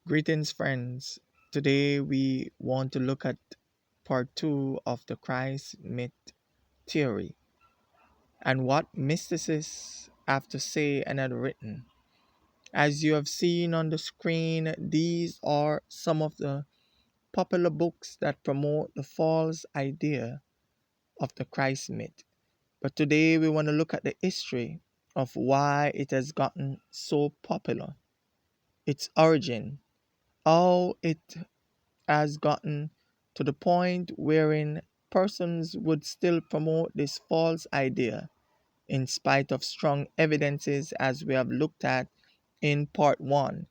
Greetings, friends. Today we want to look at part two of the Christ myth theory and what mysticists have to say and had written. As you have seen on the screen, these are some of the popular books that promote the false idea of the Christ myth. But today we want to look at the history of why it has gotten so popular, its origin, how it has gotten to the point wherein persons would still promote this false idea in spite of strong evidences as we have looked at in part 1,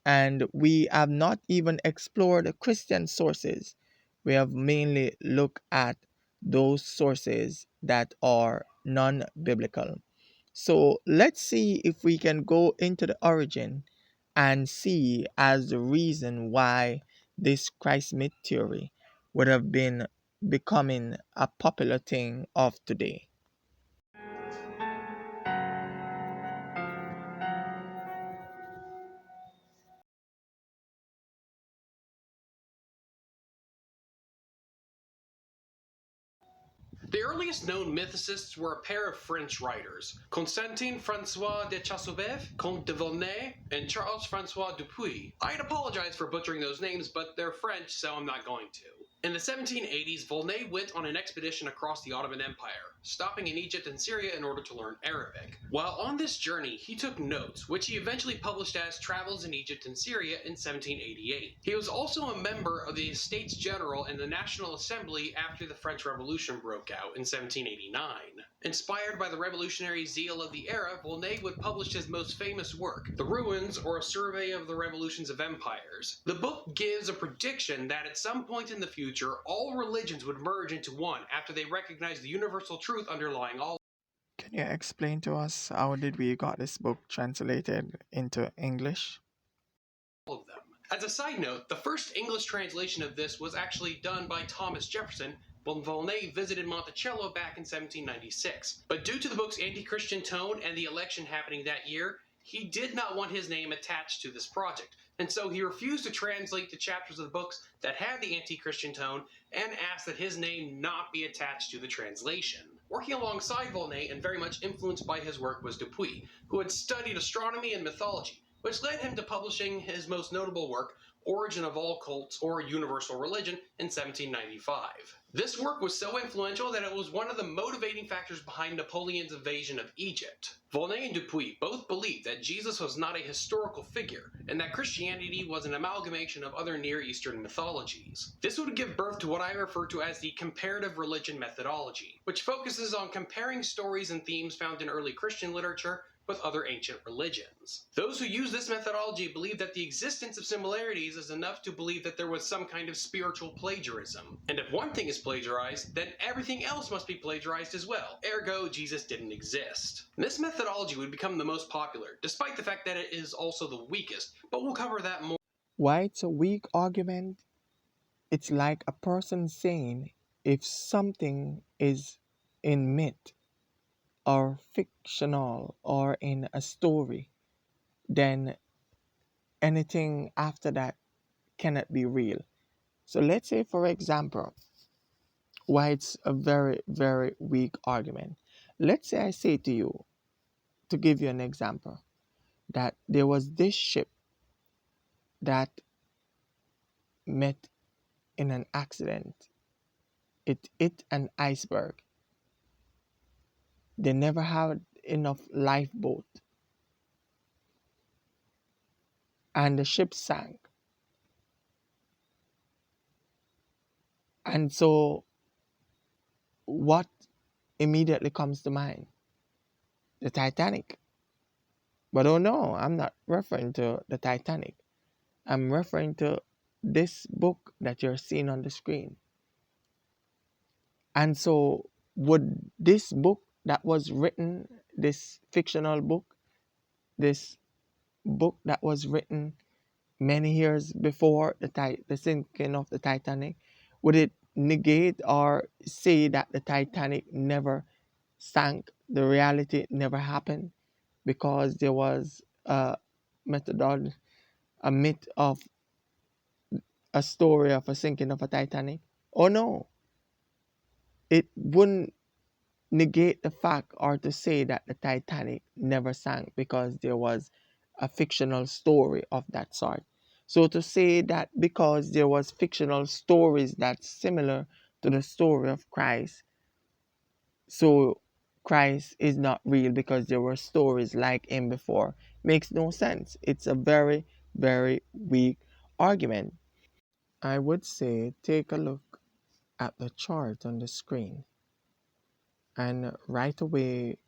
and we have not even explored the Christian sources. We have mainly looked at those sources that are non-biblical. So let's see if we can go into the origin and see as the reason why this Christ myth theory would have been becoming a popular thing of today. The earliest known mythicists were a pair of French writers, Constantin Francois de Chasseaubeuf, Comte de Volnay, and Charles Francois Dupuy. I'd apologize for butchering those names, but they're French, so I'm not going to. In the 1780s, Volney went on an expedition across the Ottoman Empire, stopping in Egypt and Syria in order to learn Arabic. While on this journey, he took notes, which he eventually published as Travels in Egypt and Syria in 1788. He was also a member of the Estates General and the National Assembly after the French Revolution broke out in 1789. Inspired by the revolutionary zeal of the era, Volney would publish his most famous work, The Ruins, or A Survey of the Revolutions of Empires. The book gives a prediction that at some point in the future, all religions would merge into one after they recognized the universal truth underlying all Can you explain to us how did we got this book translated into English? of them. As a side note, the first English translation of this was actually done by Thomas Jefferson when Volney visited Monticello back in 1796. But due to the book's anti-Christian tone and the election happening that year, he did not want his name attached to this project, and so he refused to translate the chapters of the books that had the anti-Christian tone and asked that his name not be attached to the translation. Working alongside Volney and very much influenced by his work was Dupuy, who had studied astronomy and mythology, which led him to publishing his most notable work, Origin of All Cults or Universal Religion, in 1795. This work was so influential that it was one of the motivating factors behind Napoleon's invasion of Egypt. Volney and Dupuy both believed that Jesus was not a historical figure, and that Christianity was an amalgamation of other Near Eastern mythologies. This would give birth to what I refer to as the comparative religion methodology, which focuses on comparing stories and themes found in early Christian literature with other ancient religions. Those who use this methodology believe that the existence of similarities is enough to believe that there was some kind of spiritual plagiarism. And if one thing is plagiarized, then everything else must be plagiarized as well. Ergo, Jesus didn't exist. This methodology would become the most popular, despite the fact that it is also the weakest, but we'll cover that more. Why it's a weak argument? It's like a person saying if something is in myth or fictional or in a story, then anything after that cannot be real. So let's say, for example, why it's a very, very weak argument. Let's say I say to you, to give you an example, that there was this ship that met in an accident. It hit an iceberg. They never had enough lifeboat, and the ship sank. And so, what immediately comes to mind? The Titanic. But oh no, I'm not referring to the Titanic. I'm referring to this book that you're seeing on the screen. And so, would this book that was written, this fictional book, this book that was written many years before the sinking of the Titanic, would it negate or say that the Titanic never sank, the reality never happened, because there was a methodology, a myth of a story of a sinking of a Titanic? Oh no, it wouldn't negate the fact or to say that the Titanic never sank because there was a fictional story of that sort. So to say that because there was fictional stories that's similar to the story of Christ, so Christ is not real because there were stories like him before makes no sense. It's a very, very weak argument. I would say take a look at the chart on the screen, and right away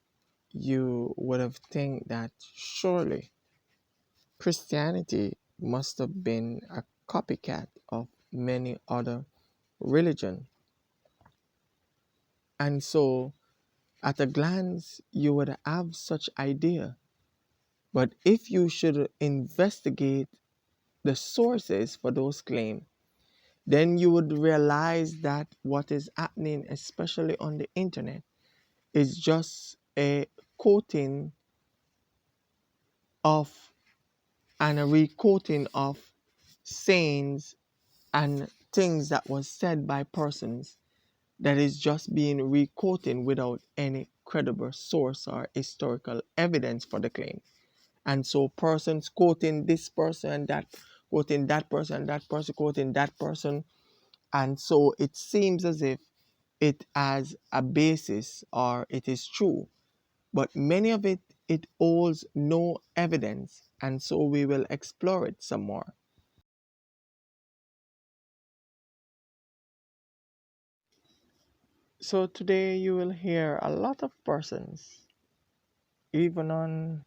you would have think that surely Christianity must have been a copycat of many other religion. And so at a glance you would have such idea. But if you should investigate the sources for those claims, then you would realize that what is happening, especially on the internet, is just a quoting of and a requoting of sayings and things that was said by persons that is just being requoted without any credible source or historical evidence for the claim. And so persons quoting this person and that, quoting that person, that person quoting that person. And so it seems as if it has a basis or it is true. But many of it holds no evidence. And so we will explore it some more. So today you will hear a lot of persons, even on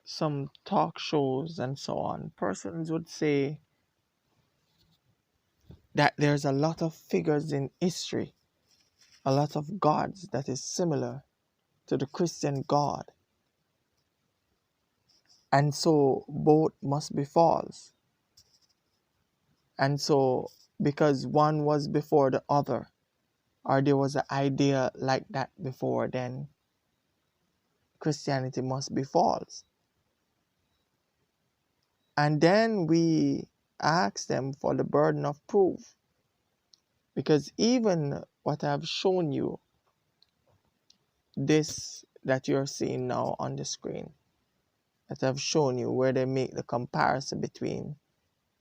some talk shows and so on, persons would say that there's a lot of figures in history, a lot of gods that is similar to the Christian God. And so both must be false. And so because one was before the other, or there was an idea like that before, then Christianity must be false. And then we ask them for the burden of proof. Because even what I've shown you, this that you're seeing now on the screen, that I've shown you where they make the comparison between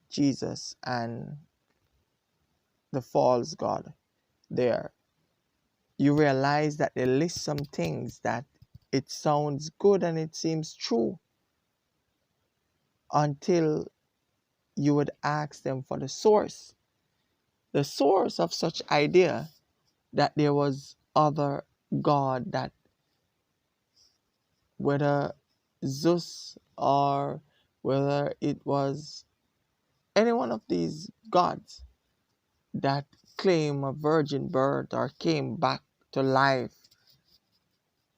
Jesus and the false God there, you realize that they list some things that it sounds good and it seems true until you would ask them for the source. The source of such idea that there was other God, that whether Zeus or whether it was any one of these gods that claim a virgin birth or came back to life,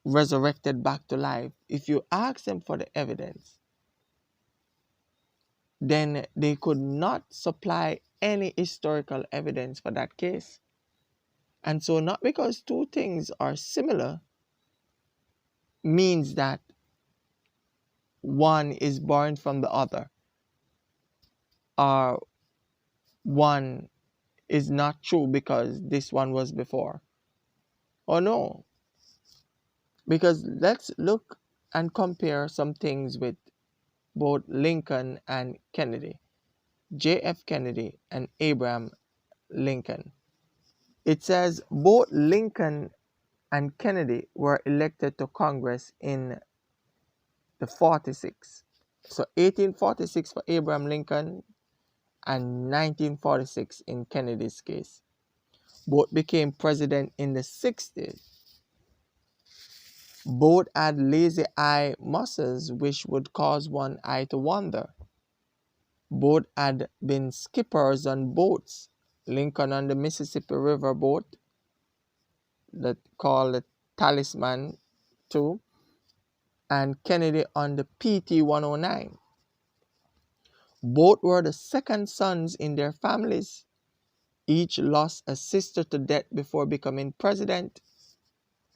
resurrected back to life, if you ask them for the evidence, then they could not supply any historical evidence for that case. And so, not because two things are similar means that one is born from the other, or one is not true because this one was before. Oh no, because let's look and compare some things with both Lincoln and Kennedy, J.F. Kennedy and Abraham Lincoln. It says both Lincoln and Kennedy were elected to Congress in the 46. So 1846 for Abraham Lincoln and 1946 in Kennedy's case. Both became president in the 60s. Both had lazy eye muscles which would cause one eye to wander. Both had been skippers on boats. Lincoln on the Mississippi River boat that called the Talisman 2, and Kennedy on the PT 109. Both were the second sons in their families. Each lost a sister to death before becoming president.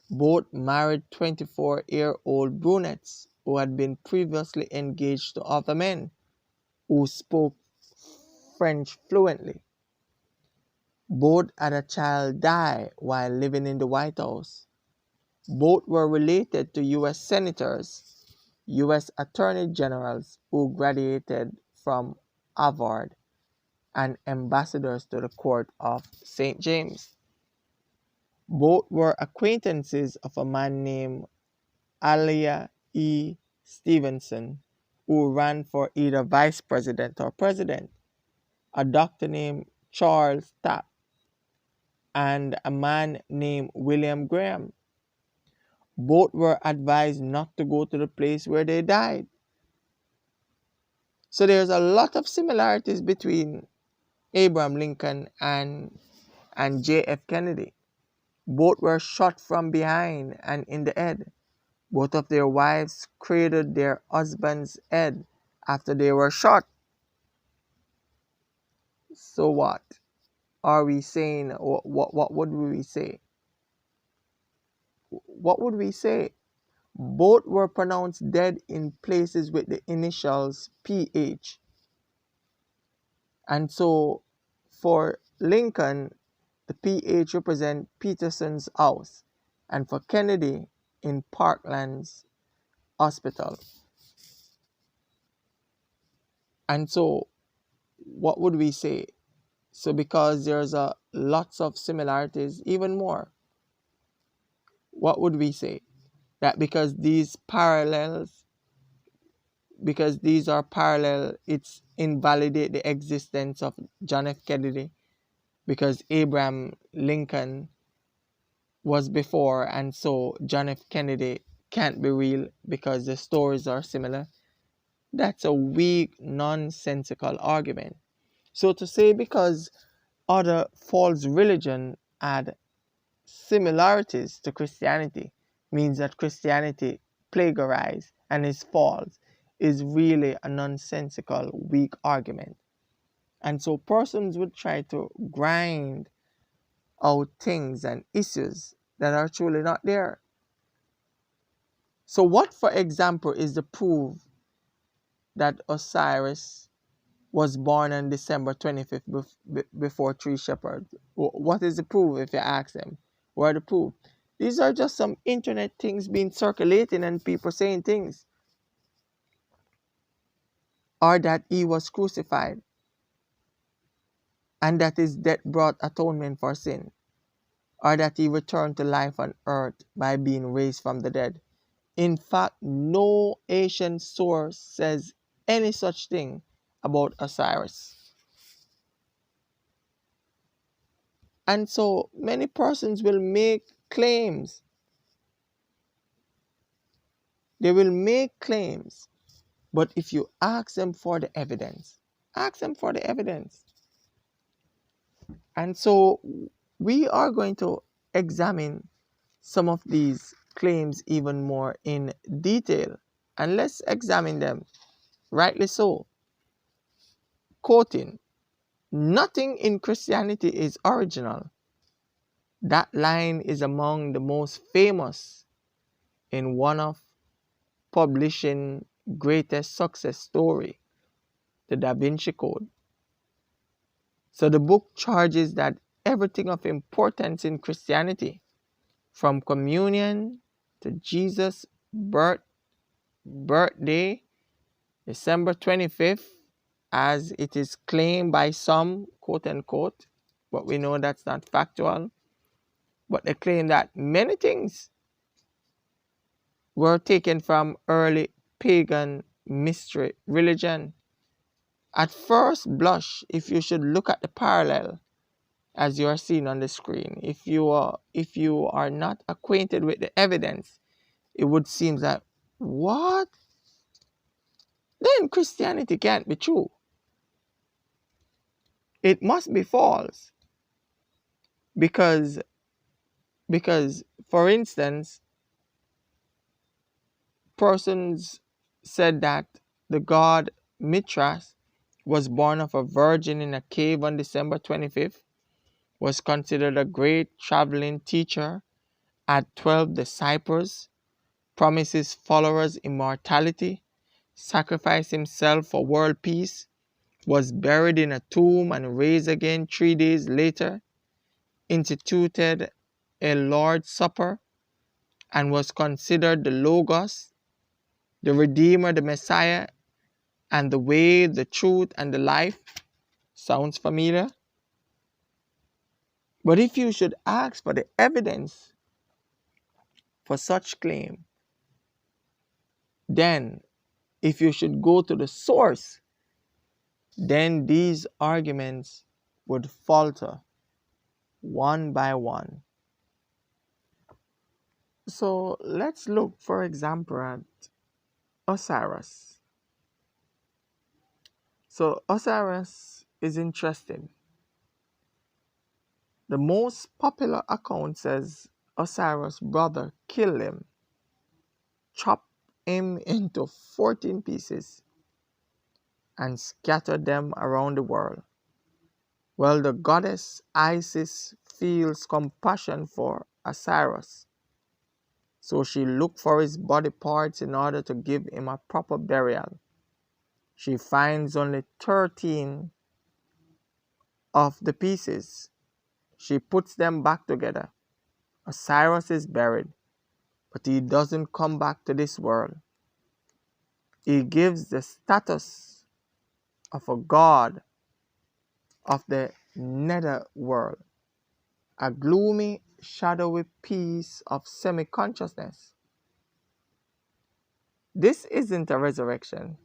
Both married 24-year-old brunettes who had been previously engaged to other men who spoke French fluently. Both had a child die while living in the White House. Both were related to U.S. senators, U.S. attorney generals who graduated from Harvard, and ambassadors to the court of St. James. Both were acquaintances of a man named Alia E. Stevenson, who ran for either vice president or president, a doctor named Charles Tapp, and a man named William Graham. Both were advised not to go to the place where they died. So there's a lot of similarities between Abraham Lincoln and J.F. Kennedy. Both were shot from behind and in the head. Both of their wives cradled their husband's head after they were shot. So what are we saying? What would we say? What would we say? Both were pronounced dead in places with the initials PH. And so for Lincoln, the PH represent Peterson's house, and for Kennedy in Parkland's hospital. And so what would we say? So because there's lots of similarities, even more, what would we say? That because these are parallel, it's invalidate the existence of John F. Kennedy, because Abraham Lincoln was before, and so John F. Kennedy can't be real because the stories are similar. That's a weak, nonsensical argument. So to say because other false religion had similarities to Christianity means that Christianity plagiarized and is false is really a nonsensical, weak argument. And so persons would try to grind out things and issues that are truly not there. So what, for example, is the proof that Osiris was born on December 25th before three shepherds? What is the proof if you ask them? What are the proof? These are just some internet things being circulating and people saying things. Or that he was crucified and that his death brought atonement for sin. Or that he returned to life on earth by being raised from the dead. In fact, no ancient source says any such thing about Osiris. And so many persons will make claims. They will make claims. But if you ask them for the evidence, ask them for the evidence. And so we are going to examine some of these claims even more in detail. And let's examine them, rightly so. Quoting, "Nothing in Christianity is original." That line is among the most famous in one of publishing greatest success story, the Da Vinci Code. So the book charges that everything of importance in Christianity, from communion to Jesus' birthday, December 25th, as it is claimed by some, quote unquote, but we know that's not factual, but they claim that many things were taken from early pagan mystery religion. At first blush, if you should look at the parallel as you are seeing on the screen, if you are not acquainted with the evidence, it would seem that, what? Then Christianity can't be true. It must be false. Because for instance, persons said that the god Mithras was born of a virgin in a cave on December 25th, was considered a great traveling teacher, had 12 disciples, promised his followers immortality, sacrificed himself for world peace, was buried in a tomb and raised again 3 days later, instituted a Lord's Supper, and was considered the Logos, the Redeemer, the Messiah, and the way, the truth, and the life. Sounds familiar? But if you should ask for the evidence for such claim, then if you should go to the source, then these arguments would falter one by one. So let's look, for example, at Osiris. So Osiris is interesting. The most popular account says Osiris' brother killed him, chopped him into 14 pieces, and scattered them around the world. Well, the goddess Isis feels compassion for Osiris, so she looked for his body parts in order to give him a proper burial. She finds only 13 of the pieces. She puts them back together. Osiris is buried, but he doesn't come back to this world. He gives the status of a god of the nether world, a gloomy, shadowy piece of semi-consciousness. This isn't a resurrection.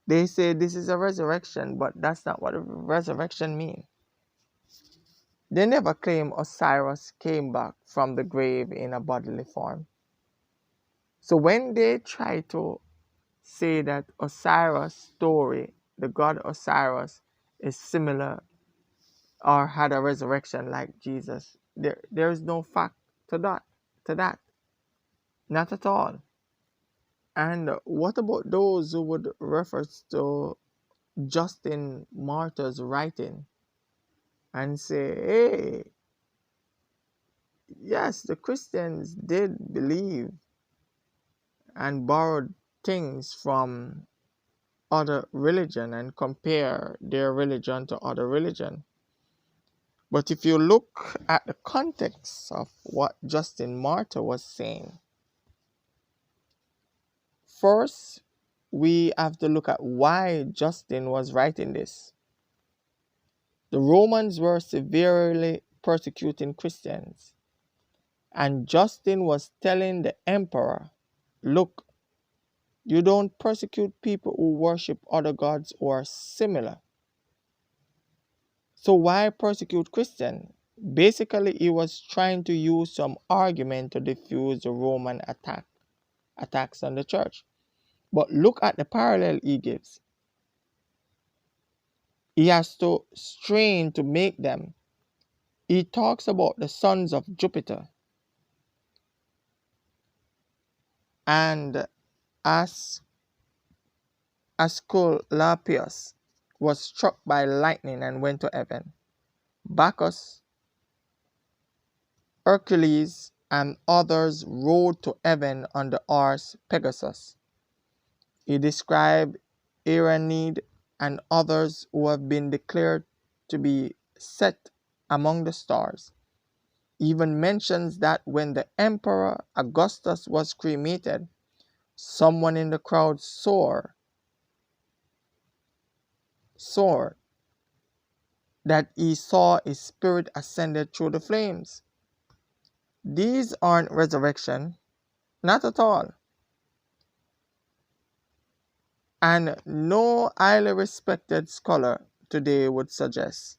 They say this is a resurrection, but that's not what a resurrection means. They never claim Osiris came back from the grave in a bodily form. So when they try to say that Osiris' story, the god Osiris, is similar or had a resurrection like Jesus, there is no fact to that. Not at all. And what about those who would refer to Justin Martyr's writing and say, hey, yes, the Christians did believe and borrowed things from other religion and compare their religion to other religion. But if you look at the context of what Justin Martyr was saying, first we have to look at why Justin was writing this. The Romans were severely persecuting Christians, and Justin was telling the emperor, look, you don't persecute people who worship other gods or similar. So why persecute Christians? Basically, he was trying to use some argument to defuse the Roman attacks on the church. But look at the parallel he gives. He has to strain to make them. He talks about the sons of Jupiter and Asclepius was struck by lightning and went to heaven. Bacchus, Hercules, and others rode to heaven on the horse Pegasus. He described Aranid and others who have been declared to be set among the stars. He even mentions that when the Emperor Augustus was cremated, someone in the crowd saw that he saw his spirit ascended through the flames. These aren't resurrection, not at all. And no highly respected scholar today would suggest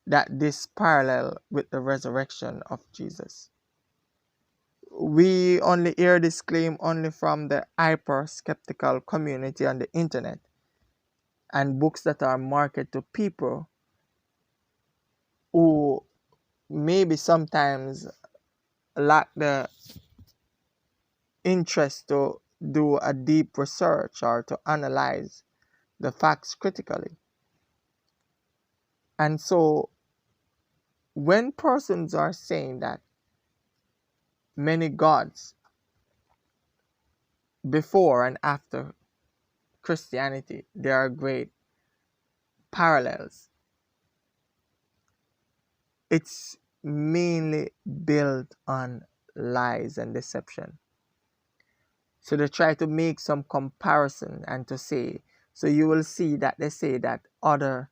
that this parallel with the resurrection of Jesus. We only hear this claim only from the hyper-skeptical community on the internet and books that are marketed to people who maybe sometimes lack the interest to do a deep research or to analyze the facts critically. And so when persons are saying that many gods before and after Christianity. There are great parallels. It's mainly built on lies and deception. So they try to make some comparison and to say, so you will see that they say that other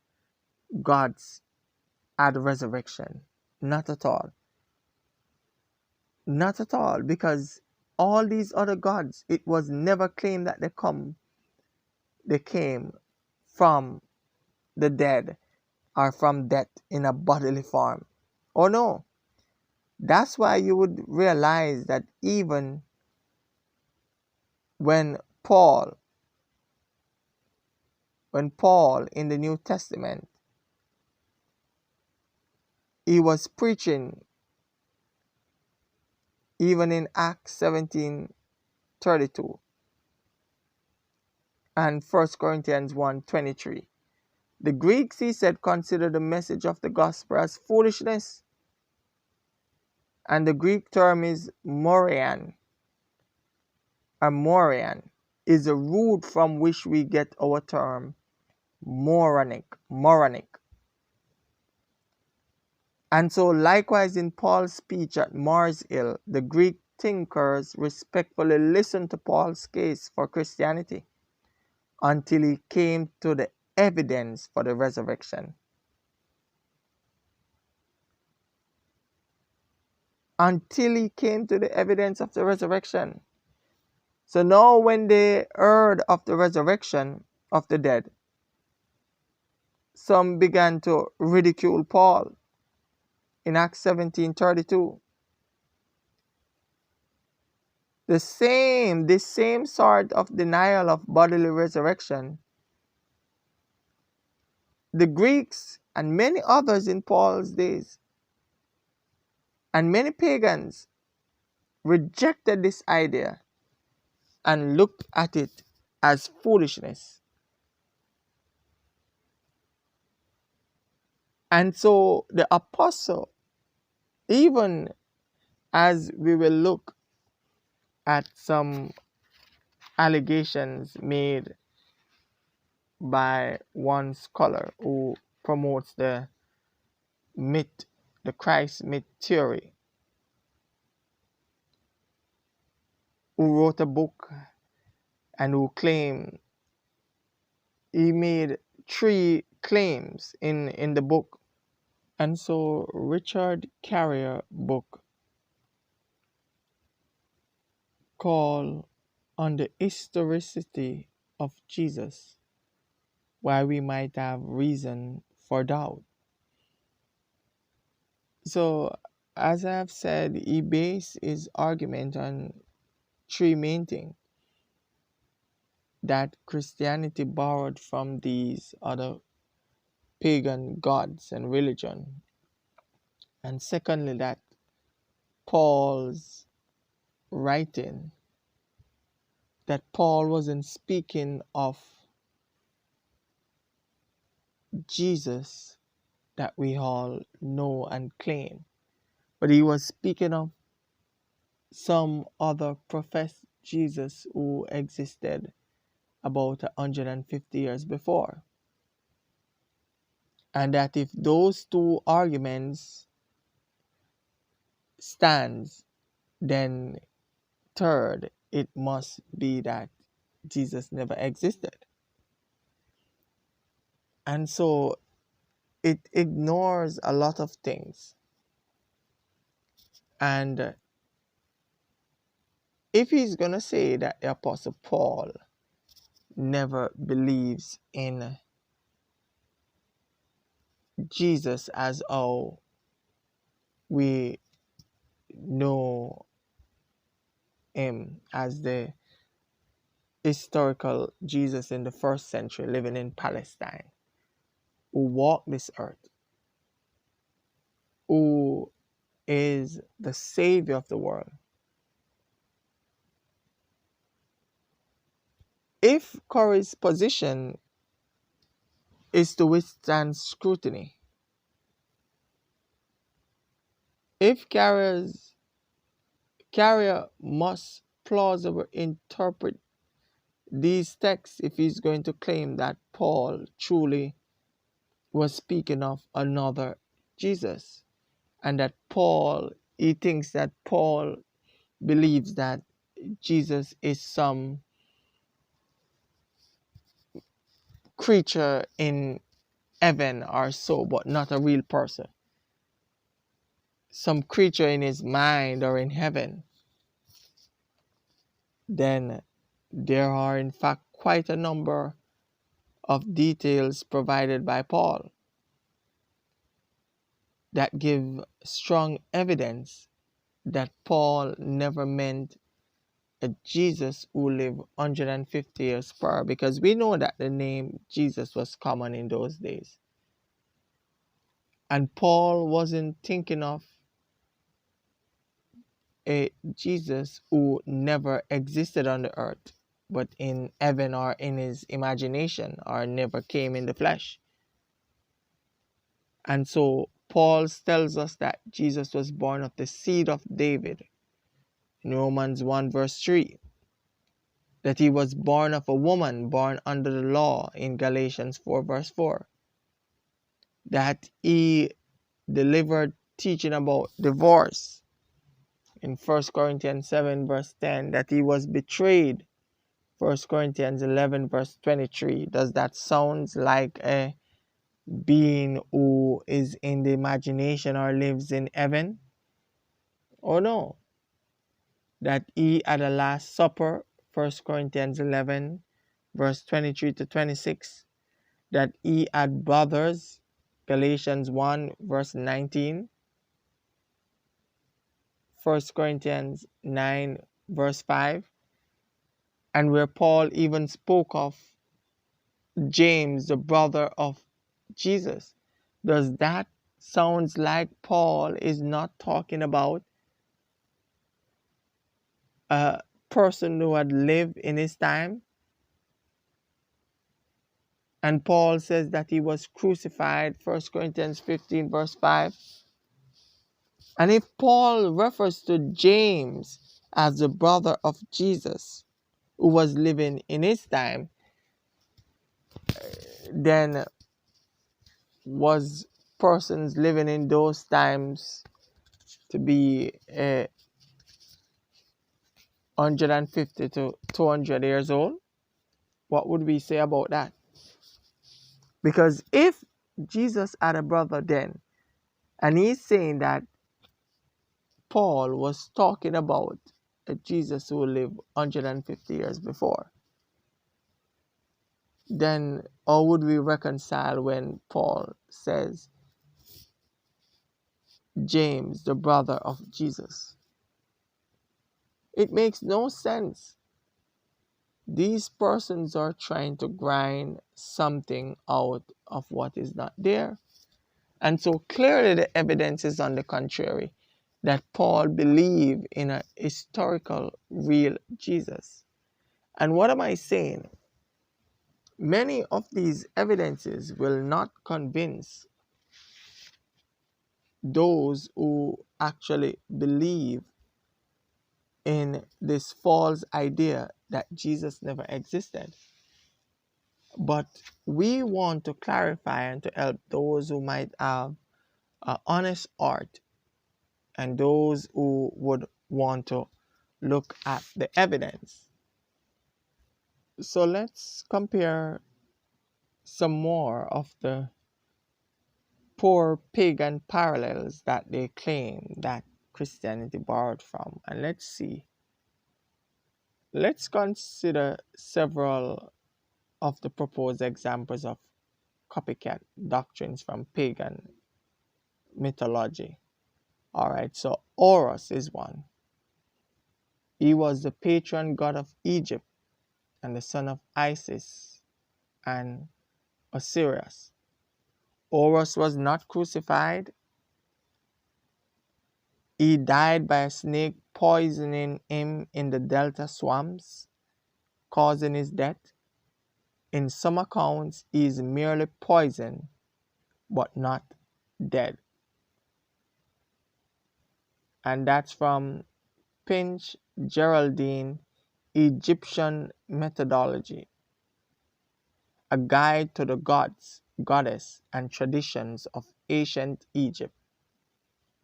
gods had resurrection. Not at all. Not at all, because all these other gods, it was never claimed that they came from the dead or from death in a bodily form. Oh no. That's why you would realize that even when Paul, in the New Testament, he was preaching, even in Acts 17:32 and 1 Corinthians 1:23. The Greeks, he said, consider the message of the gospel as foolishness. And the Greek term is morian. A morian is a root from which we get our term moronic. And so likewise in Paul's speech at Mars Hill, the Greek thinkers respectfully listened to Paul's case for Christianity until he came to the evidence for the resurrection. Until he came to the evidence of the resurrection. So now when they heard of the resurrection of the dead, some began to ridicule Paul in Acts 17:32. This same sort of denial of bodily resurrection, the Greeks and many others in Paul's days and many pagans rejected this idea and looked at it as foolishness. And so the apostle, even as we will look at some allegations made by one scholar who promotes the myth, the Christ myth theory, who wrote a book and who claimed, he made 3 claims in the book. And so Richard Carrier book called On the Historicity of Jesus, why we might have reason for doubt. So as I have said, he based his argument on 3 main things that Christianity borrowed from these other pagan gods and religion. And secondly, that Paul's writing, that Paul wasn't speaking of Jesus that we all know and claim, but he was speaking of some other professed Jesus who existed about 150 years before. And that if those 2 arguments stands, then third, it must be that Jesus never existed. And so it ignores a lot of things. And if he's going to say that the Apostle Paul never believes in Jesus as how we know him as the historical Jesus in the 1st century living in Palestine, who walked this earth, who is the Savior of the world. If Corey's position is to withstand scrutiny, if Carrier must plausibly interpret these texts if he's going to claim that Paul truly was speaking of another Jesus, and that he thinks that Paul believes that Jesus is some creature in heaven or so, but not a real person, some creature in his mind or in heaven, then there are in fact quite a number of details provided by Paul that give strong evidence that Paul never meant a Jesus who lived 150 years prior, because we know that the name Jesus was common in those days. And Paul wasn't thinking of a Jesus who never existed on the earth, but in heaven or in his imagination, or never came in the flesh. And so Paul tells us that Jesus was born of the seed of David in Romans 1 verse 3. That he was born of a woman born under the law in Galatians 4 verse 4. That he delivered teaching about divorce in 1 Corinthians 7 verse 10. That he was betrayed, 1 Corinthians 11 verse 23. Does that sound like a being who is in the imagination or lives in heaven? Oh no. That he had a last supper, 1 Corinthians 11 verse 23 to 26. That he had brothers, Galatians 1 verse 19. 1 Corinthians 9 verse 5. And where Paul even spoke of James, the brother of Jesus. Does that sounds like Paul is not talking about a person who had lived in his time? And Paul says that he was crucified, 1 Corinthians 15 verse 5. And if Paul refers to James as the brother of Jesus who was living in his time, then was persons living in those times to be 150 to 200 years old? What would we say about that? Because if Jesus had a brother then, and he's saying that Paul was talking about a Jesus who lived 150 years before, then how would we reconcile when Paul says James, the brother of Jesus? It makes no sense. These persons are trying to grind something out of what is not there. And so clearly the evidence is on the contrary, that Paul believed in a historical, real Jesus. And what am I saying? Many of these evidences will not convince those who actually believe in this false idea that Jesus never existed. But we want to clarify and to help those who might have an honest heart and those who would want to look at the evidence. So let's compare some more of the poor pagan parallels that they claim that Christianity borrowed from. And let's see. Let's consider several of the proposed examples of copycat doctrines from pagan mythology. Alright, so Horus is one. He was the patron god of Egypt and the son of Isis and Osiris. Horus was not crucified. He died by a snake poisoning him in the delta swamps, causing his death. In some accounts, he is merely poisoned, but not dead. And that's from Pinch Geraldine Egyptian Methodology, a guide to the gods, goddess, and traditions of ancient Egypt.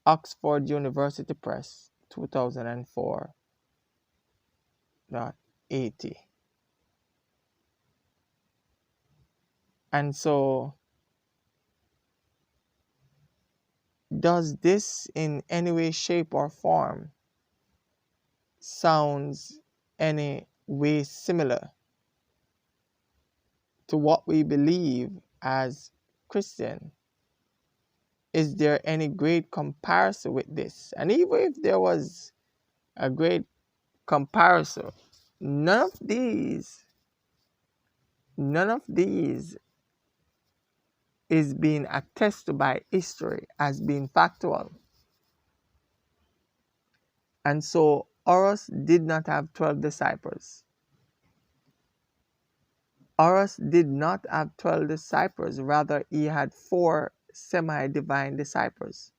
Oxford University Press, 2004.80. And so, does this in any way, shape, or form sounds any way similar to what we believe as Christian? Is there any great comparison with this? And even if there was a great comparison, none of these, none of these is being attested by history as being factual. And so Horus did not have 12 disciples. Horus did not have 12 disciples, rather, he had 4 semi divine disciples.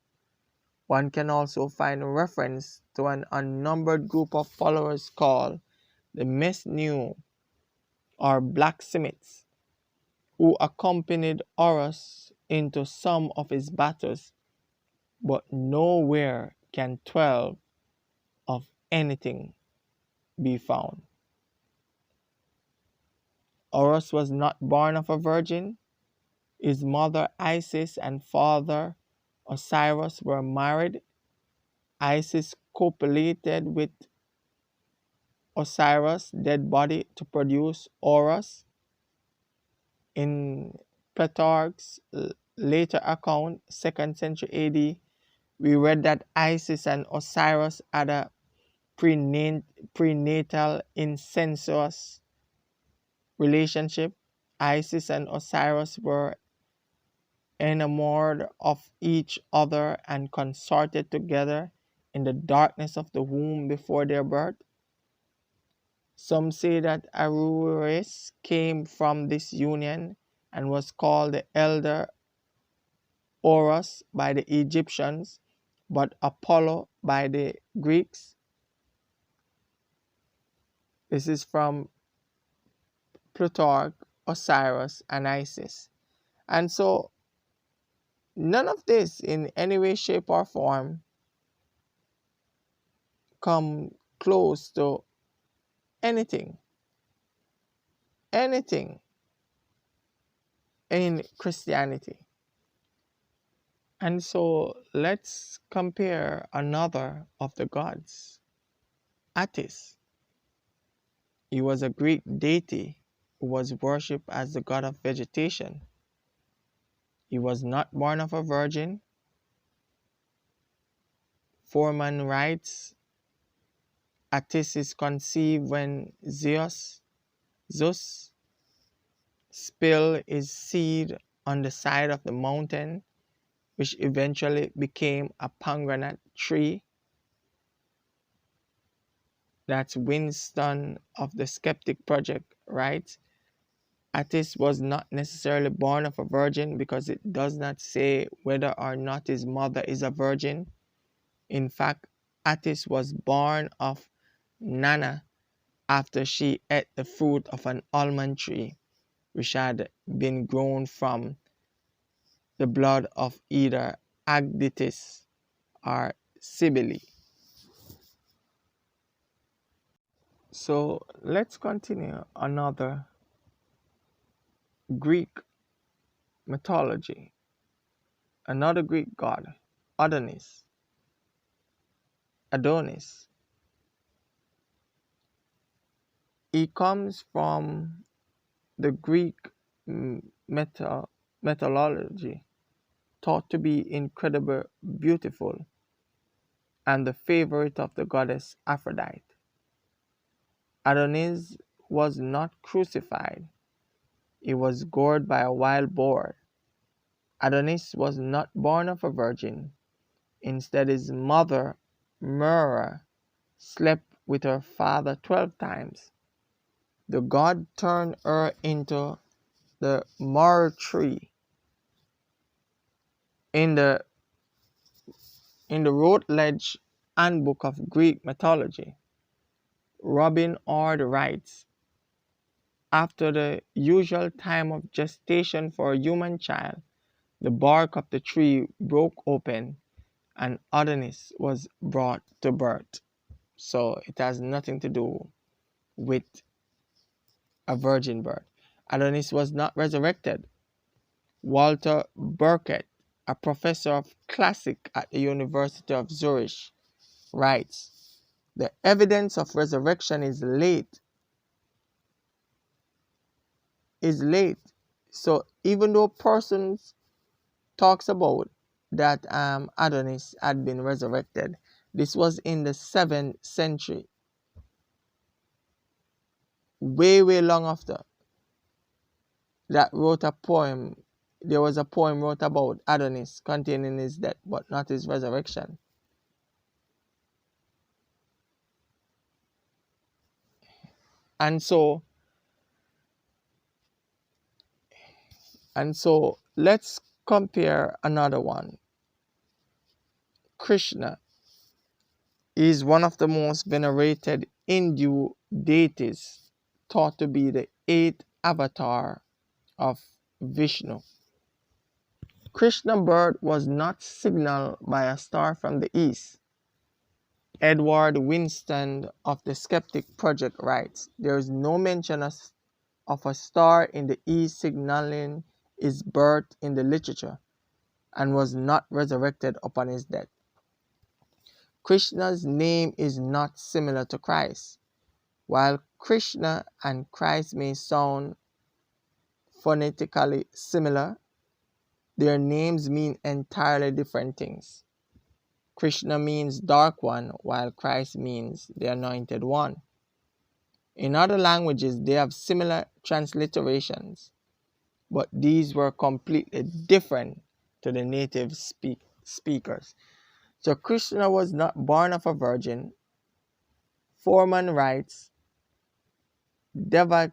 One can also find a reference to an unnumbered group of followers called the Mesnu or blacksmiths, who accompanied Horus into some of his battles, but nowhere can 12 of anything be found. Horus was not born of a virgin. His mother Isis and father Osiris were married. Isis copulated with Osiris' dead body to produce Horus. In Plutarch's later account, 2nd century AD, we read that Isis and Osiris had a prenatal incestuous relationship. Isis and Osiris were enamored of each other and consorted together in the darkness of the womb before their birth. Some say that Aruris came from this union and was called the elder Horus by the Egyptians, but Apollo by the Greeks. This is from Plutarch, Osiris, and Isis. And so none of this in any way, shape, or form come close to anything in Christianity. And so let's compare another of the gods, Attis. He was a Greek deity who was worshipped as the god of vegetation. He was not born of a virgin. Foreman writes, Attis is conceived when Zeus spilled his seed on the side of the mountain, which eventually became a pomegranate tree. That's Winston of the Skeptic Project, right? Attis was not necessarily born of a virgin because it does not say whether or not his mother is a virgin. In fact, Attis was born of Nana after she ate the fruit of an almond tree, which had been grown from the blood of either Agditis or Cybele. So let's continue another Greek mythology, another Greek god, Adonis. Adonis. He comes from the Greek mythology, thought to be incredibly beautiful and the favorite of the goddess Aphrodite. Adonis was not crucified, he was gored by a wild boar. Adonis was not born of a virgin. Instead, his mother, Myrrha, slept with her father 12 times. The god turned her into the myrrh tree. In the Routledge Handbook of Greek Mythology, Robin Hood writes, after the usual time of gestation for a human child, the bark of the tree broke open and Adonis was brought to birth. So it has nothing to do with a virgin birth. Adonis was not resurrected. Walter Burkett, a professor of classics at the University of Zurich, writes, the evidence of resurrection is late. So even though persons talks about that Adonis had been resurrected, this was in the 7th century, way long after that wrote a poem. There was a poem wrote about Adonis containing his death, but not his resurrection. And so let's compare another one. Krishna is one of the most venerated Hindu deities, thought to be the 8th avatar of Vishnu. Krishna's birth was not signaled by a star from the east. Edward Winston of the Skeptic Project writes, there is no mention of a star in the east signaling his birth in the literature, and was not resurrected upon his death. Krishna's name is not similar to Christ. While Krishna and Christ may sound phonetically similar, their names mean entirely different things. Krishna means dark one, while Christ means the anointed one. In other languages, they have similar transliterations, but these were completely different to the native speakers. So Krishna was not born of a virgin. Foreman writes, Devaki,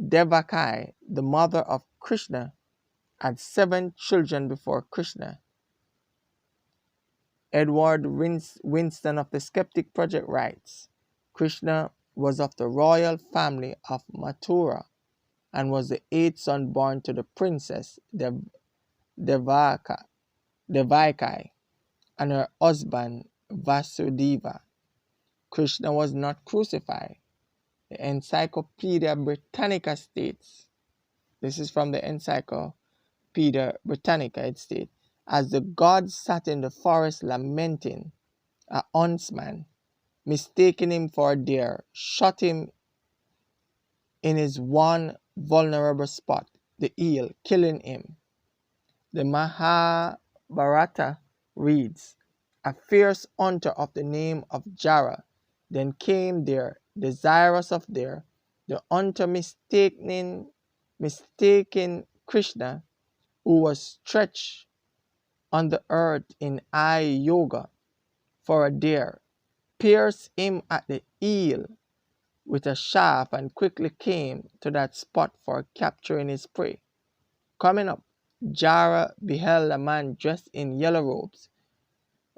the mother of Krishna, had 7 children before Krishna. Edward Winston of the Skeptic Project writes, Krishna was of the royal family of Mathura and was the 8th son born to the princess Devaki and her husband Vasudeva. Krishna was not crucified. The Encyclopedia Britannica states, this is from the Encyclopedia Britannica, it states, as the gods sat in the forest lamenting, a huntsman, mistaking him for a deer, shot him in his one vulnerable spot, the heel, killing him. The Mahabharata reads, a fierce hunter of the name of Jara then came there, desirous of deer. The hunter mistaking Krishna, who was stretched on the earth in eye yoga, for a deer, pierced him at the heel with a shaft and quickly came to that spot for capturing his prey. Coming up, Jara beheld a man dressed in yellow robes,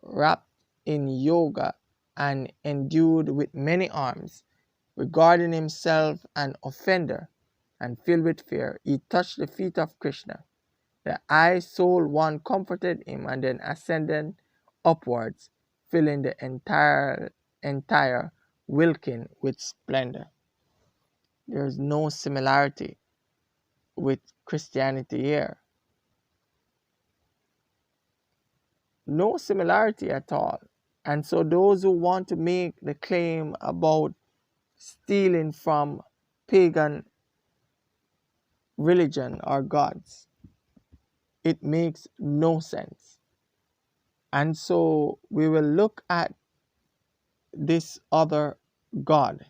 wrapped in yoga and endued with many arms. Regarding himself an offender and filled with fear, he touched the feet of Krishna. The eye soul one comforted him and then ascended upwards, filling the entire Wilkin with splendor. There is no similarity with Christianity here. No similarity at all. And so those who want to make the claim about stealing from pagan religion or gods, it makes no sense. And so we will look at this other god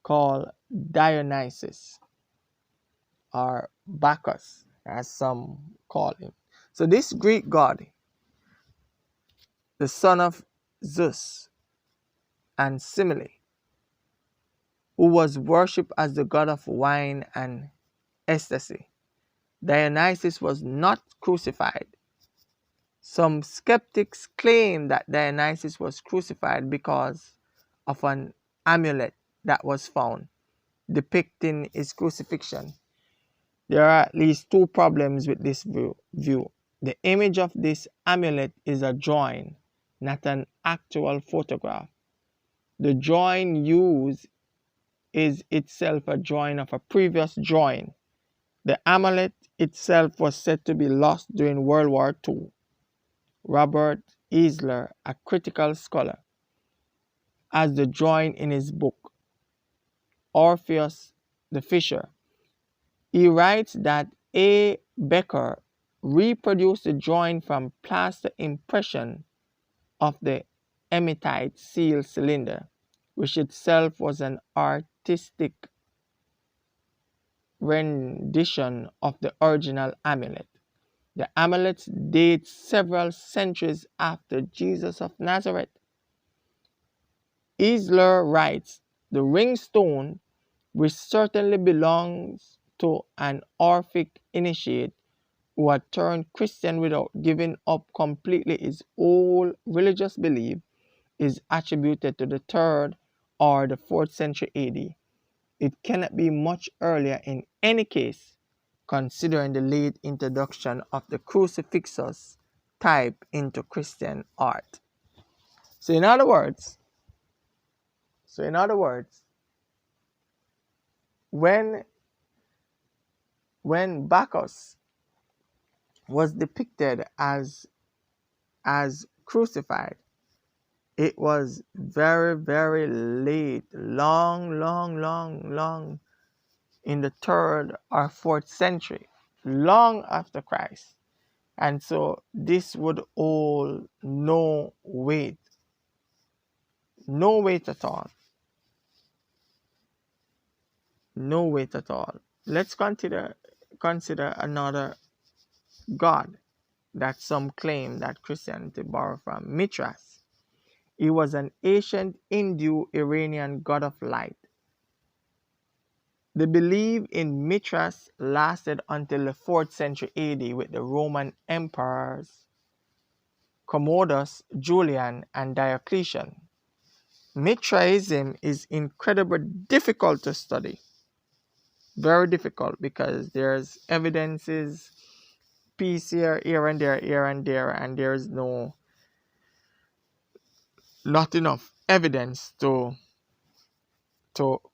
called Dionysus or Bacchus, as some call him. So this Greek god, the son of Zeus and Semele, who was worshipped as the god of wine and ecstasy. Dionysus was not crucified. Some skeptics claim that Dionysus was crucified because of an amulet that was found depicting his crucifixion. There are at least two problems with this view. The image of this amulet is a drawing, not an actual photograph. The drawing used is itself a drawing of a previous drawing. The amulet itself was said to be lost during World War II. Robert Eisler, a critical scholar, has the drawing in his book, Orpheus the Fisher. He writes that A. Becker reproduced the drawing from plaster impression of the hematite seal cylinder, which itself was an artistic rendition of the original amulet. The amulet dates several centuries after Jesus of Nazareth. Eisler writes, the ring stone, which certainly belongs to an Orphic initiate who had turned Christian without giving up completely his whole religious belief, is attributed to the 3rd or the 4th century AD. It cannot be much earlier in any case, considering the late introduction of the crucifixus type into Christian art. So in other words, when Bacchus was depicted as crucified, it was very, very late, long in the 3rd or 4th century, long after Christ. And so this would hold no weight at all. No weight at all. Let's consider another god that some claim that Christianity borrowed from, Mithras. He was an ancient Indo-Iranian god of light. The belief in Mithras lasted until the 4th century AD with the Roman emperors Commodus, Julian, and Diocletian. Mithraism is incredibly difficult to study. Very difficult, because there's evidences, piece here and there, and there's not enough evidence to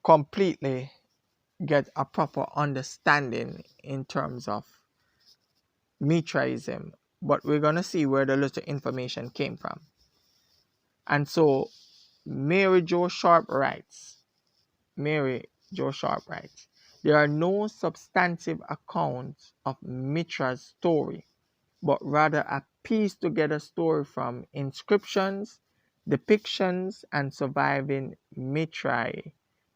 completely get a proper understanding in terms of Mithraism. But we're going to see where the little information came from. And so Mary Jo Sharp writes, there are no substantive accounts of Mithra's story, but rather a pieced together story from inscriptions, depictions, and surviving Mithrae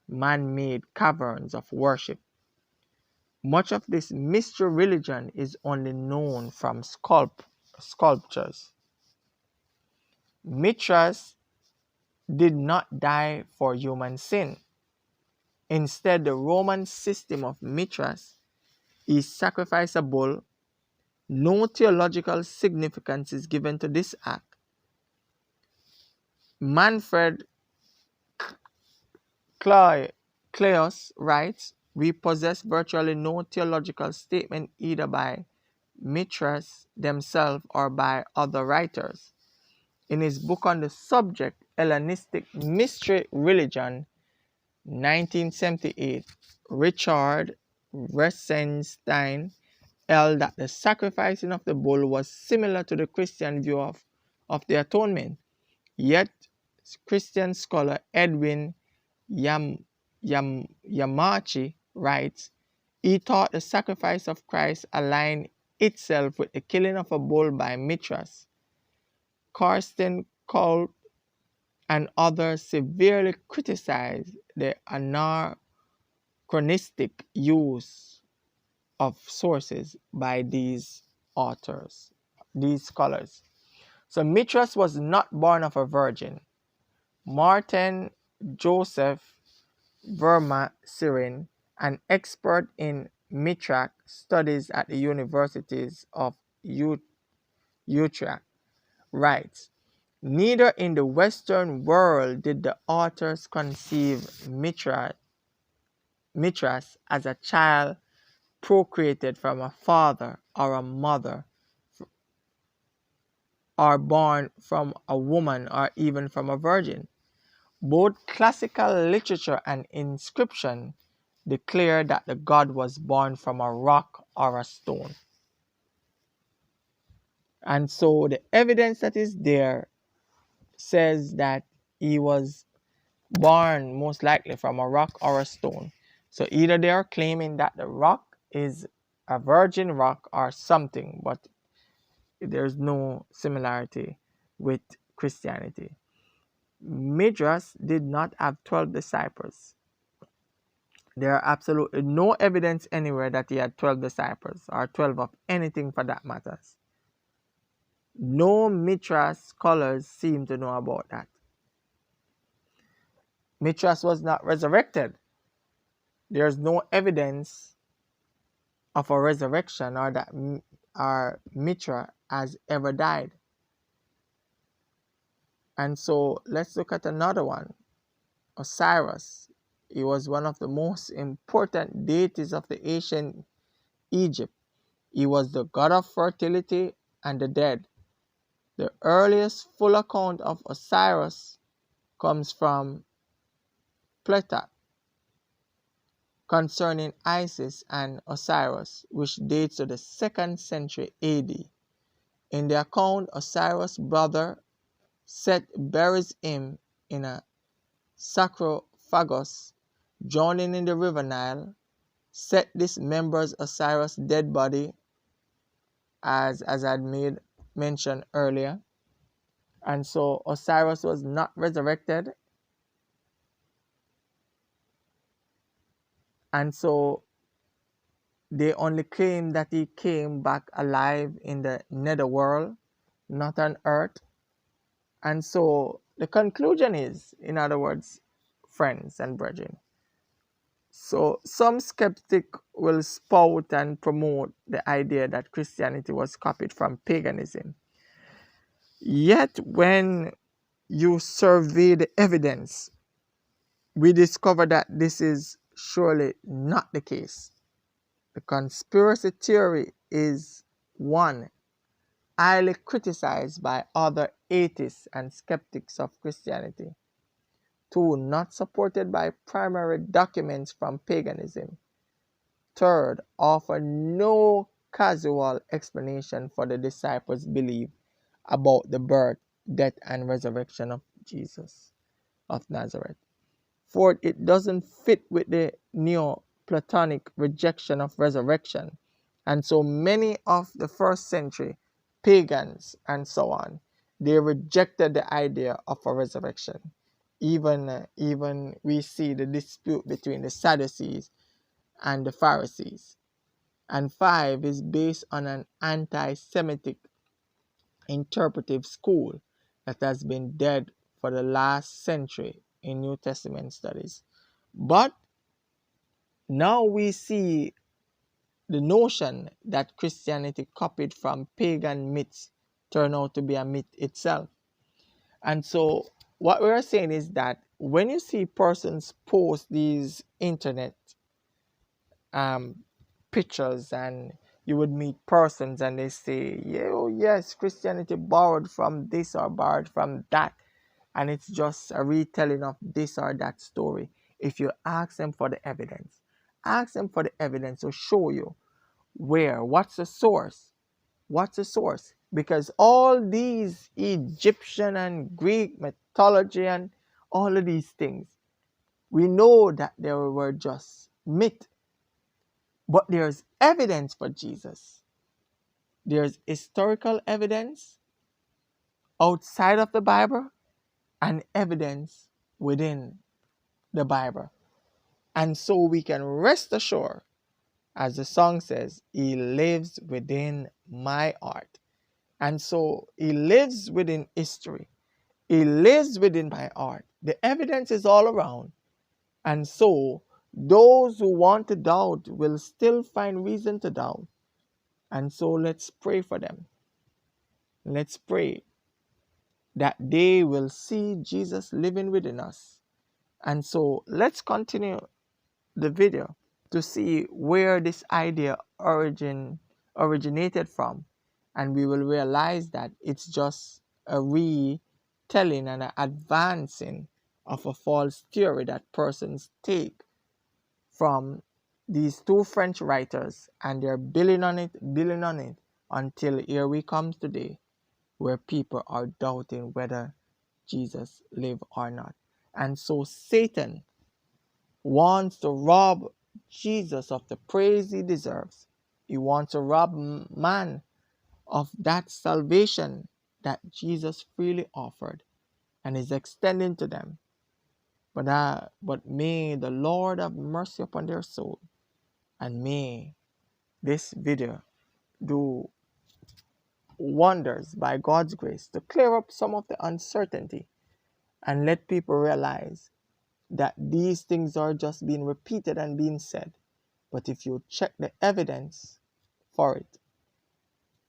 man-made caverns of worship. Much of this mystery religion is only known from sculptures. Mithras did not die for human sin. Instead, the Roman system of Mithras is sacrifice a bull. No theological significance is given to this act. Manfred Cleos writes, we possess virtually no theological statement either by Mithras themselves or by other writers. In his book on the subject, Hellenistic Mystery Religion, 1978, Richard Resenstein held that the sacrificing of the bull was similar to the Christian view of the atonement. Yet, Christian scholar Edwin Yamachi writes, he thought the sacrifice of Christ aligned itself with the killing of a bull by Mithras. Karsten Kolb and others severely criticized the anachronistic use of sources by these scholars. So Mithras was not born of a virgin. Martin Joseph Verma-Sirin, an expert in Mithric studies at the universities of Utrecht, writes, Neither in the Western world did the authors conceive Mithras as a child procreated from a father or a mother, or born from a woman or even from a virgin. Both classical literature and inscription declare that the god was born from a rock or a stone. And so the evidence that is there says that he was born most likely from a rock or a stone. So either they are claiming that the rock is a virgin rock or something, but there's no similarity with Christianity. Midrash did not have 12 disciples. There are absolutely no evidence anywhere that he had 12 disciples or 12 of anything for that matters. No Midrash scholars seem to know about that. Midrash was not resurrected. There's no evidence of a resurrection or that Mitra has ever died. And so let's look at another one, Osiris. He was one of the most important deities of the ancient Egypt. He was the god of fertility and the dead. The earliest full account of Osiris comes from Plutarch concerning Isis and Osiris, which dates to the 2nd century AD. In the account, Osiris' brother Set buries him in a sarcophagus drowning in the river Nile. Set dismembers Osiris' dead body, as I made mention earlier. And so Osiris was not resurrected. And so they only claim that he came back alive in the netherworld, not on earth. And so the conclusion is, in other words, friends and brethren, so some skeptic will spout and promote the idea that Christianity was copied from paganism. Yet when you survey the evidence, we discover that this is surely not the case. The conspiracy theory is one, highly criticized by other atheists and skeptics of Christianity. Two, not supported by primary documents from paganism. Third, offer no causal explanation for the disciples' belief about the birth, death, and resurrection of Jesus of Nazareth. Fourth, it doesn't fit with the Neoplatonic rejection of resurrection. And so many of the first century pagans and so on, they rejected the idea of a resurrection. Even we see the dispute between the Sadducees and the Pharisees. And five is based on an anti-Semitic interpretive school that has been dead for the last century in New Testament studies. But now we see the notion that Christianity copied from pagan myths turn out to be a myth itself. And so what we're saying is that when you see persons post these internet um, pictures, and you would meet persons and they say, yeah, oh yes, Christianity borrowed from this or borrowed from that, and it's just a retelling of this or that story. If you ask them for the evidence, ask them for the evidence to show you what's the source, because all these Egyptian and Greek mythology and all of these things, we know that they were just myth. But there's evidence for Jesus. There's historical evidence outside of the Bible and evidence within the Bible. And so we can rest assured, as the song says, he lives within my heart. And so he lives within history. He lives within my heart. The evidence is all around. And so those who want to doubt will still find reason to doubt. And so let's pray for them. Let's pray that they will see Jesus living within us. And so let's continue the video to see where this idea originated from, and we will realize that it's just a retelling and an advancing of a false theory that persons take from these two French writers, and they're building on it until here we come today, where people are doubting whether Jesus lived or not. And so Satan wants to rob Jesus of the praise he deserves. He wants to rob man of that salvation that Jesus freely offered and is extending to them. But may the Lord have mercy upon their soul, and may this video do wonders by God's grace to clear up some of the uncertainty and let people realize that these things are just being repeated and being said. But if you check the evidence for it,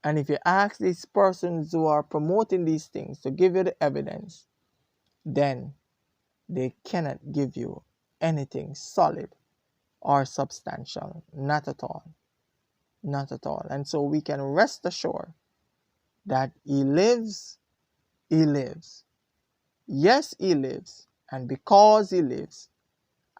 and if you ask these persons who are promoting these things to give you the evidence, then they cannot give you anything solid or substantial. Not at all. Not at all. And so we can rest assured that he lives, he lives. Yes, he lives. And because he lives,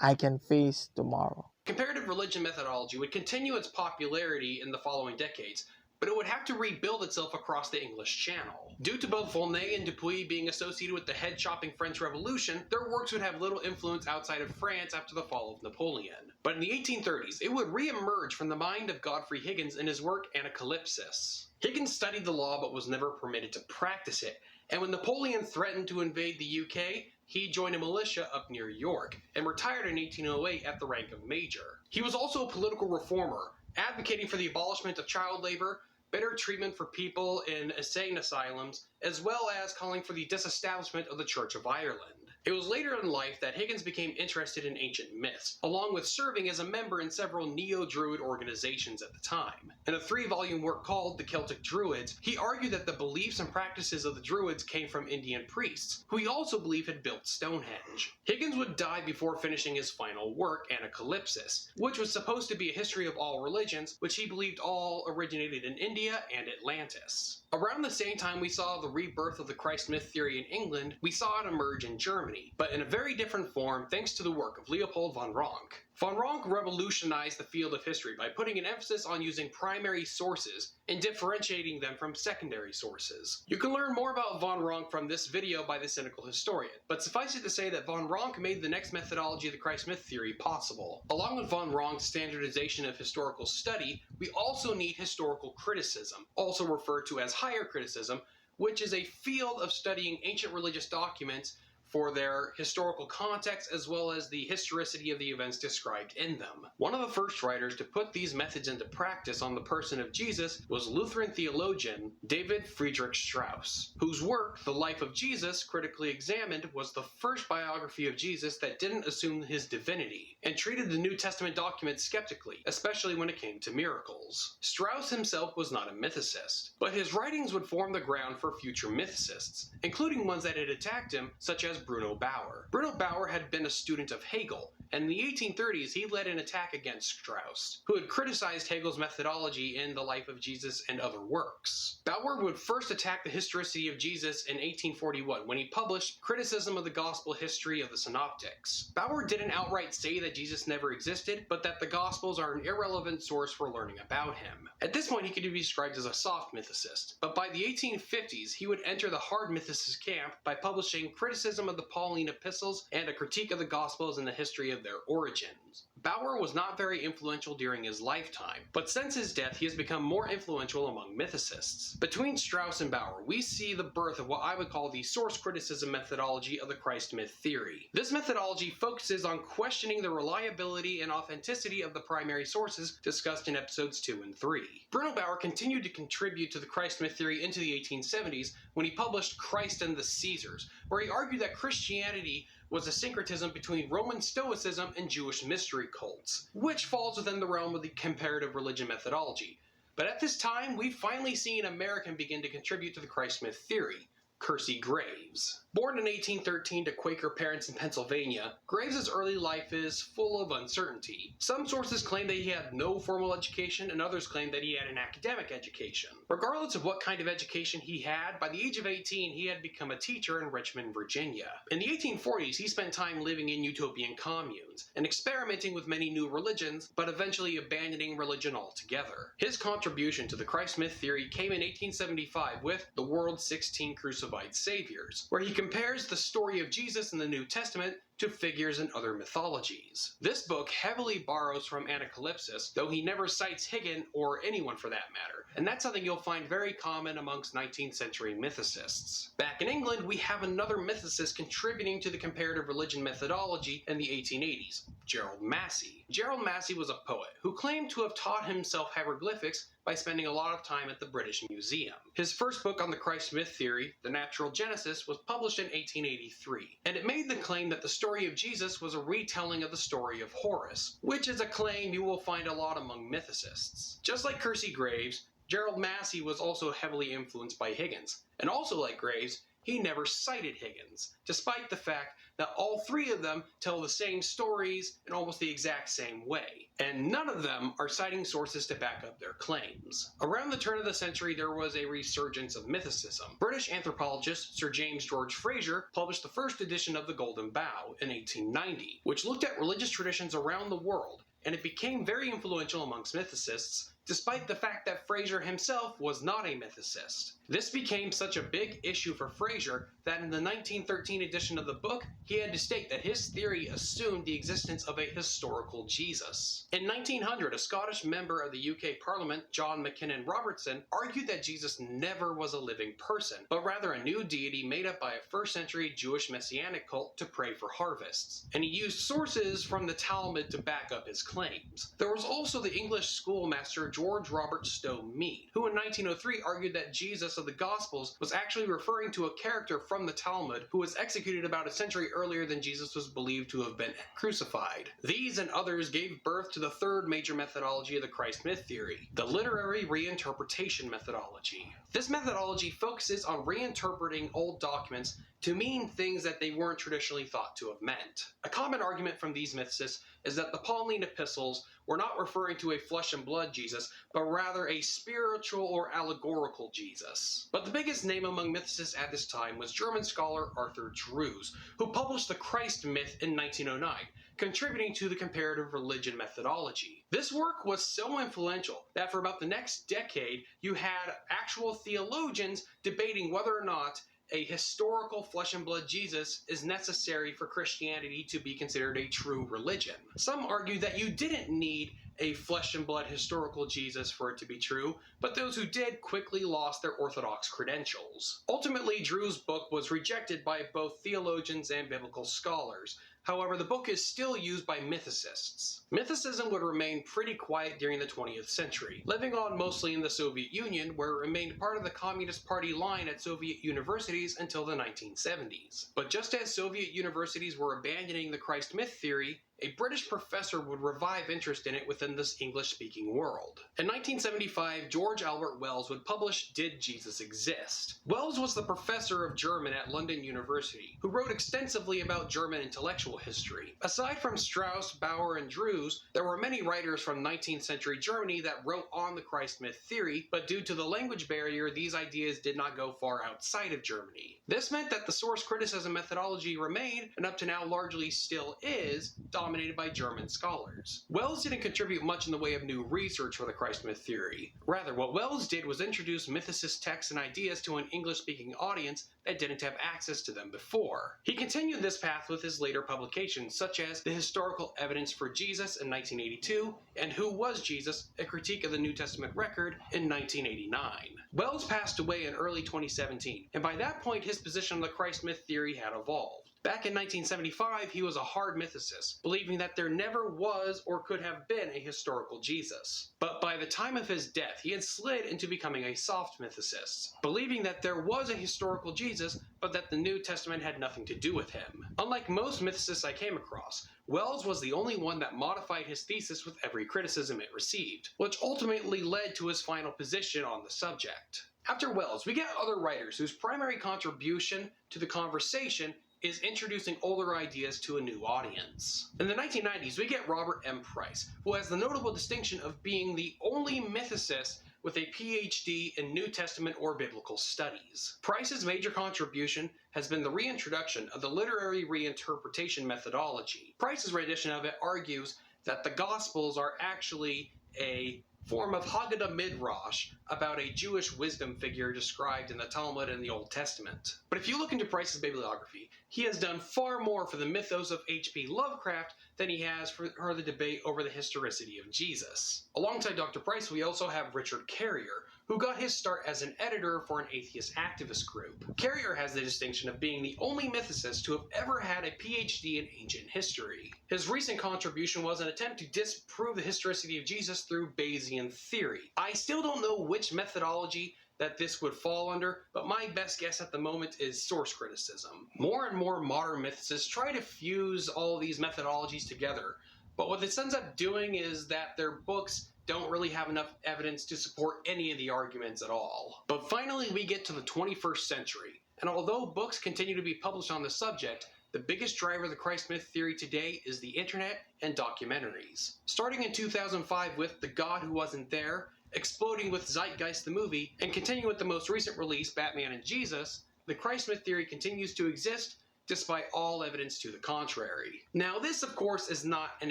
I can face tomorrow. Comparative religion methodology would continue its popularity in the following decades, but it would have to rebuild itself across the English Channel. Due to both Volney and Dupuy being associated with the head-chopping French Revolution, their works would have little influence outside of France after the fall of Napoleon. But in the 1830s, it would re-emerge from the mind of Godfrey Higgins in his work Anacalypsis. Higgins studied the law but was never permitted to practice it, and when Napoleon threatened to invade the UK, he joined a militia up near York and retired in 1808 at the rank of major. He was also a political reformer, advocating for the abolishment of child labor, better treatment for people in insane asylums, as well as calling for the disestablishment of the Church of Ireland. It was later in life that Higgins became interested in ancient myths, along with serving as a member in several neo-Druid organizations at the time. In a 3-volume work called The Celtic Druids, he argued that the beliefs and practices of the Druids came from Indian priests, who he also believed had built Stonehenge. Higgins would die before finishing his final work, Anacalypsis, which was supposed to be a history of all religions, which he believed all originated in India and Atlantis. Around the same time we saw the rebirth of the Christ myth theory in England, we saw it emerge in Germany, but in a very different form thanks to the work of Leopold von Ranke. Von Ranke revolutionized the field of history by putting an emphasis on using primary sources and differentiating them from secondary sources. You can learn more about von Ranke from this video by the Cynical Historian, but suffice it to say that von Ranke made the next methodology of the Christ myth theory possible. Along with von Ranke's standardization of historical study, we also need historical criticism, also referred to as higher criticism, which is a field of studying ancient religious documents for their historical context as well as the historicity of the events described in them. One of the first writers to put these methods into practice on the person of Jesus was Lutheran theologian David Friedrich Strauss, whose work, The Life of Jesus, critically examined, was the first biography of Jesus that didn't assume his divinity, and treated the New Testament documents skeptically, especially when it came to miracles. Strauss himself was not a mythicist, but his writings would form the ground for future mythicists, including ones that had attacked him, such as Bruno Bauer. Bruno Bauer had been a student of Hegel, and in the 1830s he led an attack against Strauss, who had criticized Hegel's methodology in The Life of Jesus and other works. Bauer would first attack the historicity of Jesus in 1841 when he published Criticism of the Gospel History of the Synoptics. Bauer didn't outright say that Jesus never existed, but that the Gospels are an irrelevant source for learning about him. At this point he could be described as a soft mythicist, but by the 1850s he would enter the hard mythicist camp by publishing Criticism of the Pauline Epistles and a critique of the Gospels and the history of their origins. Bauer was not very influential during his lifetime, but since his death he has become more influential among mythicists. Between Strauss and Bauer, we see the birth of what I would call the source criticism methodology of the Christ myth theory. This methodology focuses on questioning the reliability and authenticity of the primary sources discussed in episodes 2 and 3. Bruno Bauer continued to contribute to the Christ myth theory into the 1870s when he published Christ and the Caesars, where he argued that Christianity was a syncretism between Roman Stoicism and Jewish mystery cults, which falls within the realm of the comparative religion methodology. But at this time, we've finally seen American begin to contribute to the Christ myth theory. Percy Graves. Born in 1813 to Quaker parents in Pennsylvania, Graves's early life is full of uncertainty. Some sources claim that he had no formal education, and others claim that he had an academic education. Regardless of what kind of education he had, by the age of 18 he had become a teacher in Richmond, Virginia. In the 1840s, he spent time living in utopian communes and experimenting with many new religions, but eventually abandoning religion altogether. His contribution to the Christ myth theory came in 1875 with The World's 16 Crucified Saviors, where he compares the story of Jesus in the New Testament to figures in other mythologies. This book heavily borrows from Anacalypsis, though he never cites Pagan or anyone for that matter, and that's something you'll find very common amongst 19th century mythicists. Back in England, we have another mythicist contributing to the comparative religion methodology in the 1880s, Gerald Massey. Gerald Massey was a poet who claimed to have taught himself hieroglyphics by spending a lot of time at the British Museum. His first book on the Christ myth theory, The Natural Genesis, was published in 1883, and it made the claim that the story of Jesus was a retelling of the story of Horus, which is a claim you will find a lot among mythicists. Just like Percy Graves, Gerald Massey was also heavily influenced by Higgins, and also like Graves, he never cited Higgins, despite the fact that all three of them tell the same stories in almost the exact same way, and none of them are citing sources to back up their claims. Around the turn of the century, there was a resurgence of mythicism. British anthropologist Sir James George Frazer published the first edition of The Golden Bough in 1890, which looked at religious traditions around the world, and it became very influential amongst mythicists, despite the fact that Frazer himself was not a mythicist. This became such a big issue for Frazer that in the 1913 edition of the book, he had to state that his theory assumed the existence of a historical Jesus. In 1900, a Scottish member of the UK Parliament, John Mackinnon Robertson, argued that Jesus never was a living person, but rather a new deity made up by a first century Jewish messianic cult to pray for harvests. And he used sources from the Talmud to back up his claims. There was also the English schoolmaster George Robert Stowe Mead, who in 1903 argued that Jesus of the Gospels was actually referring to a character from the Talmud who was executed about a century earlier than Jesus was believed to have been crucified. These and others gave birth to the third major methodology of the Christ myth theory, the literary reinterpretation methodology. This methodology focuses on reinterpreting old documents to mean things that they weren't traditionally thought to have meant. A common argument from these mythicists is that the Pauline epistles were not referring to a flesh and blood Jesus, but rather a spiritual or allegorical Jesus. But the biggest name among mythicists at this time was German scholar Arthur Drews, who published the Christ myth in 1909, contributing to the comparative religion methodology. This work was so influential that for about the next decade, you had actual theologians debating whether or not a historical flesh and blood Jesus is necessary for Christianity to be considered a true religion. Some argue that you didn't need a flesh and blood historical Jesus for it to be true, but those who did quickly lost their orthodox credentials. Ultimately, Drew's book was rejected by both theologians and biblical scholars. However, the book is still used by mythicists. Mythicism would remain pretty quiet during the 20th century, living on mostly in the Soviet Union, where it remained part of the Communist Party line at Soviet universities until the 1970s. But just as Soviet universities were abandoning the Christ myth theory, a British professor would revive interest in it within this English-speaking world. In 1975, George Albert Wells would publish Did Jesus Exist? Wells was the professor of German at London University, who wrote extensively about German intellectual history. Aside from Strauss, Bauer, and Drews, there were many writers from 19th century Germany that wrote on the Christ myth theory, but due to the language barrier, these ideas did not go far outside of Germany. This meant that the source criticism methodology remained, and up to now largely still is, dominated by German scholars. Wells didn't contribute much in the way of new research for the Christ myth theory. Rather, what Wells did was introduce mythicist texts and ideas to an English-speaking audience that didn't have access to them before. He continued this path with his later publications, such as The Historical Evidence for Jesus in 1982 and Who Was Jesus? A Critique of the New Testament Record in 1989. Wells passed away in early 2017, and by that point his position on the Christ myth theory had evolved. Back in 1975, he was a hard mythicist, believing that there never was or could have been a historical Jesus. But by the time of his death, he had slid into becoming a soft mythicist, believing that there was a historical Jesus, but that the New Testament had nothing to do with him. Unlike most mythicists I came across, Wells was the only one that modified his thesis with every criticism it received, which ultimately led to his final position on the subject. After Wells, we get other writers whose primary contribution to the conversation is introducing older ideas to a new audience. In the 1990s, we get Robert M. Price, who has the notable distinction of being the only mythicist with a PhD in New Testament or biblical studies. Price's major contribution has been the reintroduction of the literary reinterpretation methodology. Price's rendition of it argues that the Gospels are actually a form of Haggadah Midrash about a Jewish wisdom figure described in the Talmud and the Old Testament. But if you look into Price's bibliography, he has done far more for the mythos of H.P. Lovecraft than he has for the debate over the historicity of Jesus. Alongside Dr. Price, we also have Richard Carrier, who got his start as an editor for an atheist activist group. Carrier has the distinction of being the only mythicist to have ever had a PhD in ancient history. His recent contribution was an attempt to disprove the historicity of Jesus through Bayesian theory. I still don't know which methodology that this would fall under, but my best guess at the moment is source criticism. More and more modern mythicists try to fuse all these methodologies together, but what this ends up doing is that their books don't really have enough evidence to support any of the arguments at all. But finally, we get to the 21st century, and although books continue to be published on the subject, the biggest driver of the Christ myth theory today is the internet and documentaries. Starting in 2005 with The God Who Wasn't There, exploding with Zeitgeist the movie, and continuing with the most recent release, Batman and Jesus, the Christ myth theory continues to exist despite all evidence to the contrary. Now, this, of course, is not an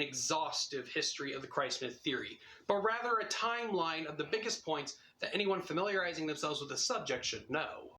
exhaustive history of the Christ myth theory, but rather a timeline of the biggest points that anyone familiarizing themselves with the subject should know.